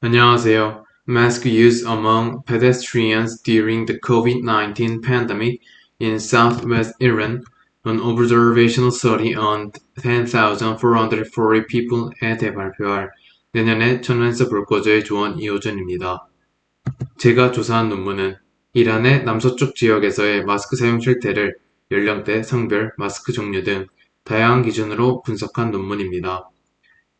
안녕하세요. Mask use among pedestrians during the COVID-19 pandemic in southwest Iran. An observational study on 10,440 people에 발표할 내년에 천연세 불거져의 조언 이호준입니다. 제가 조사한 논문은 이란의 남서쪽 지역에서의 마스크 사용 실태를 연령대, 성별, 마스크 종류 등 다양한 기준으로 분석한 논문입니다.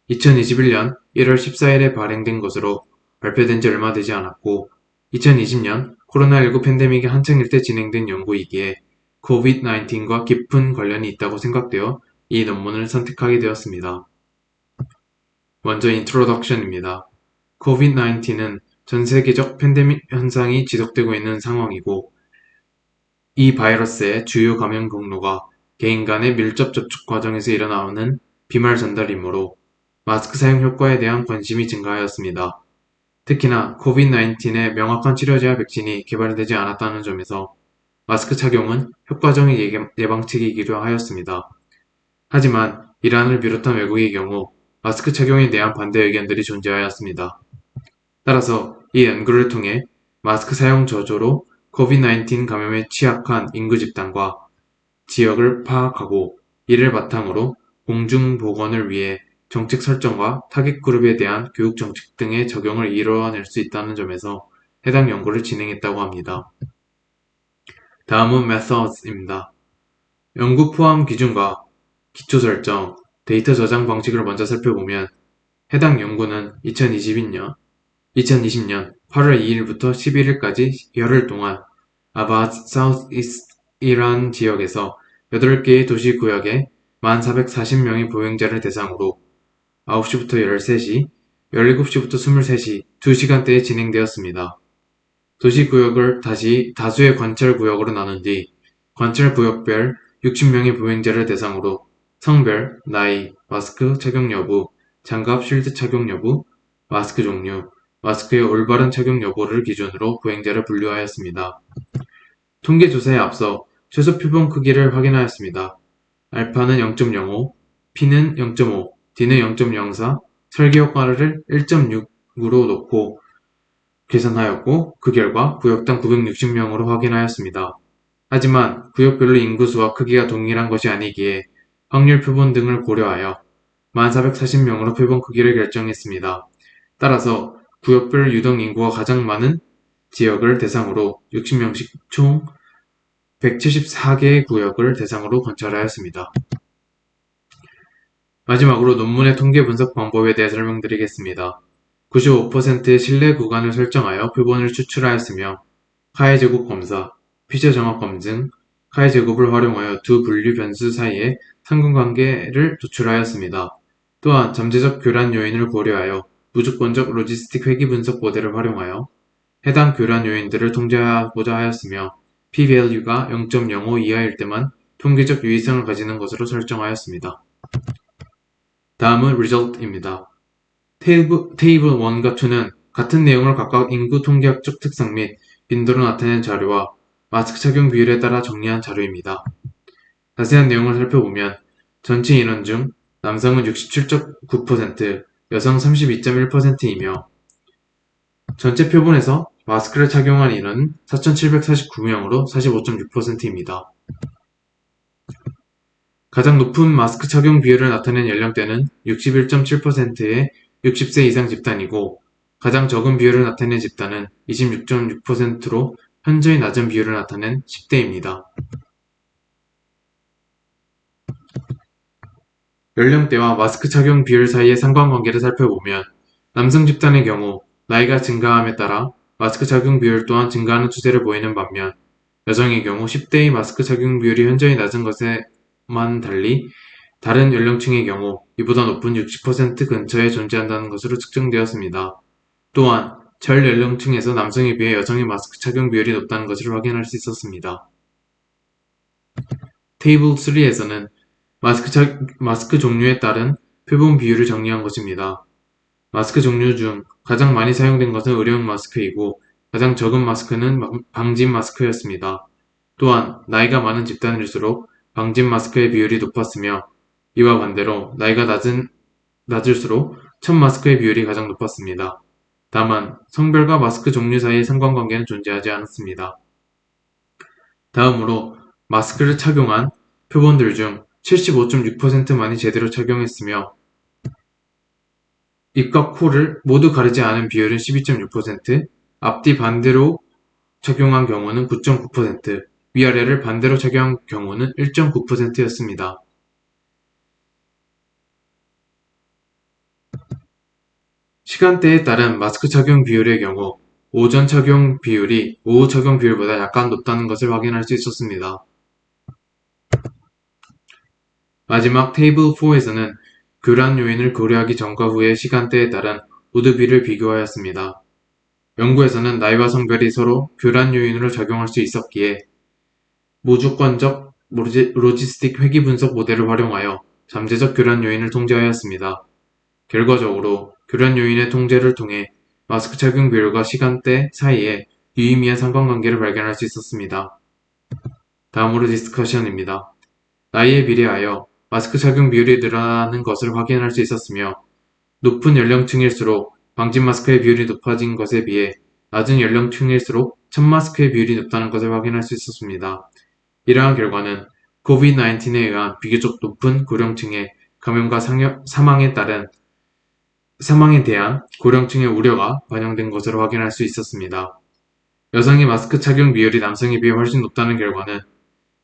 2021년 1월 14일에 발행된 것으로 발표된 지 얼마 되지 않았고 2020년 코로나19 팬데믹이 한창일 때 진행된 연구이기에 COVID-19과 깊은 관련이 있다고 생각되어 이 논문을 선택하게 되었습니다. 먼저 인트로덕션입니다. COVID-19는 전 세계적 팬데믹 현상이 지속되고 있는 상황이고 이 바이러스의 주요 감염 경로가 개인 간의 밀접 접촉 과정에서 일어나는 비말 전달이므로 마스크 사용 효과에 대한 관심이 증가하였습니다. 특히나 COVID-19의 명확한 치료제와 백신이 개발되지 않았다는 점에서 마스크 착용은 효과적인 예방책이기도 하였습니다. 하지만 이란을 비롯한 외국의 경우 마스크 착용에 대한 반대 의견들이 존재하였습니다. 따라서 이 연구를 통해 마스크 사용 저조로 COVID-19 감염에 취약한 인구 집단과 지역을 파악하고 이를 바탕으로 공중보건을 위해 정책 설정과 타깃 그룹에 대한 교육 정책 등의 적용을 이뤄낼 수 있다는 점에서 해당 연구를 진행했다고 합니다. 다음은 methods입니다. 연구 포함 기준과 기초 설정, 데이터 저장 방식을 먼저 살펴보면 해당 연구는 2020년 8월 2일부터 11일까지 열흘 동안 아바드 사우스이스트 이란 지역에서 8개의 도시 구역에 1,440명의 보행자를 대상으로 9시부터 13시, 17시부터 23시 2시간대에 진행되었습니다. 도시구역을 다시 다수의 관찰구역으로 나눈 뒤 관찰구역별 60명의 보행자를 대상으로 성별, 나이, 마스크 착용 여부, 장갑, 쉴드 착용 여부, 마스크 종류, 마스크의 올바른 착용 여부를 기준으로 보행자를 분류하였습니다. 통계조사에 앞서 최소 표본 크기를 확인하였습니다. 알파는 0.05, P는 0.5, D는 0.04, 설계효과를 1.6으로 놓고 계산하였고 그 결과 구역당 960명으로 확인하였습니다. 하지만 구역별로 인구수와 크기가 동일한 것이 아니기에 확률 표본 등을 고려하여 1,440명으로 표본 크기를 결정했습니다. 따라서 구역별 유동 인구가 가장 많은 지역을 대상으로 60명씩 총 174개의 구역을 대상으로 관찰하였습니다. 마지막으로 논문의 통계 분석 방법에 대해 설명드리겠습니다. 95%의 신뢰 구간을 설정하여 표본을 추출하였으며 카의 제곱 검사, 피처 정확 검증, 카의 제곱을 활용하여 두 분류 변수 사이의 상관관계를 도출하였습니다. 또한 잠재적 교란 요인을 고려하여 무조건적 로지스틱 회귀 분석 모델을 활용하여 해당 교란 요인들을 통제하고자 하였으며 p-value가 0.05 이하일 때만 통계적 유의성을 가지는 것으로 설정하였습니다. 다음은 result입니다. 테이블 1과 2는 같은 내용을 각각 인구 통계학적 특성 및 빈도로 나타낸 자료와 마스크 착용 비율에 따라 정리한 자료입니다. 자세한 내용을 살펴보면 전체 인원 중 남성은 67.9%, 여성 32.1%이며 전체 표본에서 마스크를 착용한 인원은 4,749명으로 45.6%입니다. 가장 높은 마스크 착용 비율을 나타낸 연령대는 61.7%의 60세 이상 집단이고 가장 적은 비율을 나타낸 집단은 26.6%로 현저히 낮은 비율을 나타낸 10대입니다. 연령대와 마스크 착용 비율 사이의 상관관계를 살펴보면 남성 집단의 경우 나이가 증가함에 따라 마스크 착용 비율 또한 증가하는 추세를 보이는 반면 여성의 경우 10대의 마스크 착용 비율이 현저히 낮은 것에만 달리 다른 연령층의 경우 이보다 높은 60% 근처에 존재한다는 것으로 측정되었습니다. 또한 전 연령층에서 남성에 비해 여성의 마스크 착용 비율이 높다는 것을 확인할 수 있었습니다. 테이블 3에서는 마스크 종류에 따른 표본 비율을 정리한 것입니다. 마스크 종류 중 가장 많이 사용된 것은 의료용 마스크이고 가장 적은 마스크는 방진 마스크였습니다. 또한 나이가 많은 집단일수록 방진 마스크의 비율이 높았으며 이와 반대로 나이가 낮을수록 첫 마스크의 비율이 가장 높았습니다. 다만 성별과 마스크 종류 사이의 상관관계는 존재하지 않았습니다. 다음으로 마스크를 착용한 표본들 중 75.6%만이 제대로 착용했으며 입과 코를 모두 가리지 않은 비율은 12.6%, 앞뒤 반대로 착용한 경우는 9.9%, 위아래를 반대로 착용한 경우는 1.9%였습니다. 시간대에 따른 마스크 착용 비율의 경우 오전 착용 비율이 오후 착용 비율보다 약간 높다는 것을 확인할 수 있었습니다. 마지막 테이블 4에서는 교란 요인을 고려하기 전과 후의 시간대에 따른 우드비를 비교하였습니다. 연구에서는 나이와 성별이 서로 교란 요인으로 작용할 수 있었기에 무조건적 로지스틱 회귀 분석 모델을 활용하여 잠재적 교란 요인을 통제하였습니다. 결과적으로 교란 요인의 통제를 통해 마스크 착용 비율과 시간대 사이에 유의미한 상관관계를 발견할 수 있었습니다. 다음으로 디스커션입니다. 나이에 비례하여 마스크 착용 비율이 늘어나는 것을 확인할 수 있었으며 높은 연령층일수록 방진 마스크의 비율이 높아진 것에 비해 낮은 연령층일수록 천 마스크의 비율이 높다는 것을 확인할 수 있었습니다. 이러한 결과는 COVID-19에 의한 비교적 높은 고령층의 감염과 사망에 대한 고령층의 우려가 반영된 것으로 확인할 수 있었습니다. 여성의 마스크 착용 비율이 남성에 비해 훨씬 높다는 결과는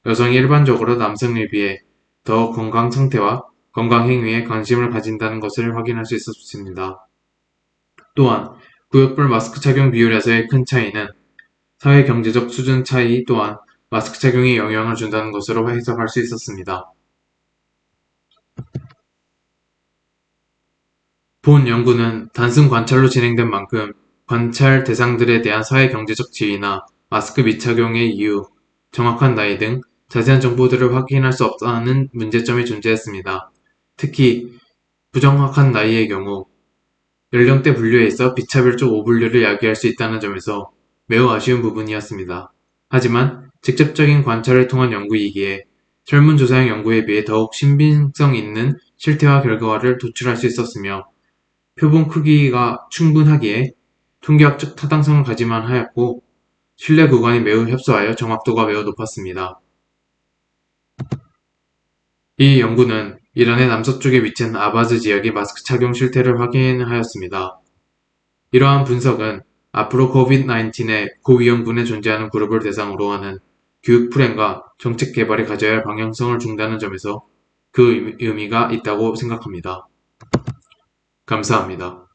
여성이 일반적으로 남성에 비해 더 건강 상태와 건강 행위에 관심을 가진다는 것을 확인할 수 있었습니다. 또한 구역별 마스크 착용 비율에서의 큰 차이는 사회 경제적 수준 차이 또한 마스크 착용에 영향을 준다는 것으로 해석할 수 있었습니다. 본 연구는 단순 관찰로 진행된 만큼 관찰 대상들에 대한 사회 경제적 지위나 마스크 미착용의 이유, 정확한 나이 등 자세한 정보들을 확인할 수 없다는 문제점이 존재했습니다. 특히 부정확한 나이의 경우 연령대 분류에 있어 비차별적 오분류를 야기할 수 있다는 점에서 매우 아쉬운 부분이었습니다. 하지만 직접적인 관찰을 통한 연구이기에 설문조사형 연구에 비해 더욱 신빙성 있는 실태와 결과를 도출할 수 있었으며 표본 크기가 충분하기에 통계학적 타당성을 가지만 하였고 신뢰 구간이 매우 협소하여 정확도가 매우 높았습니다. 이 연구는 이란의 남서쪽에 위치한 아바즈 지역의 마스크 착용 실태를 확인하였습니다. 이러한 분석은 앞으로 COVID-19의 고위험군에 존재하는 그룹을 대상으로 하는 교육 프레임과 정책 개발이 가져야 할 방향성을 준다는 점에서 그 의미가 있다고 생각합니다. 감사합니다.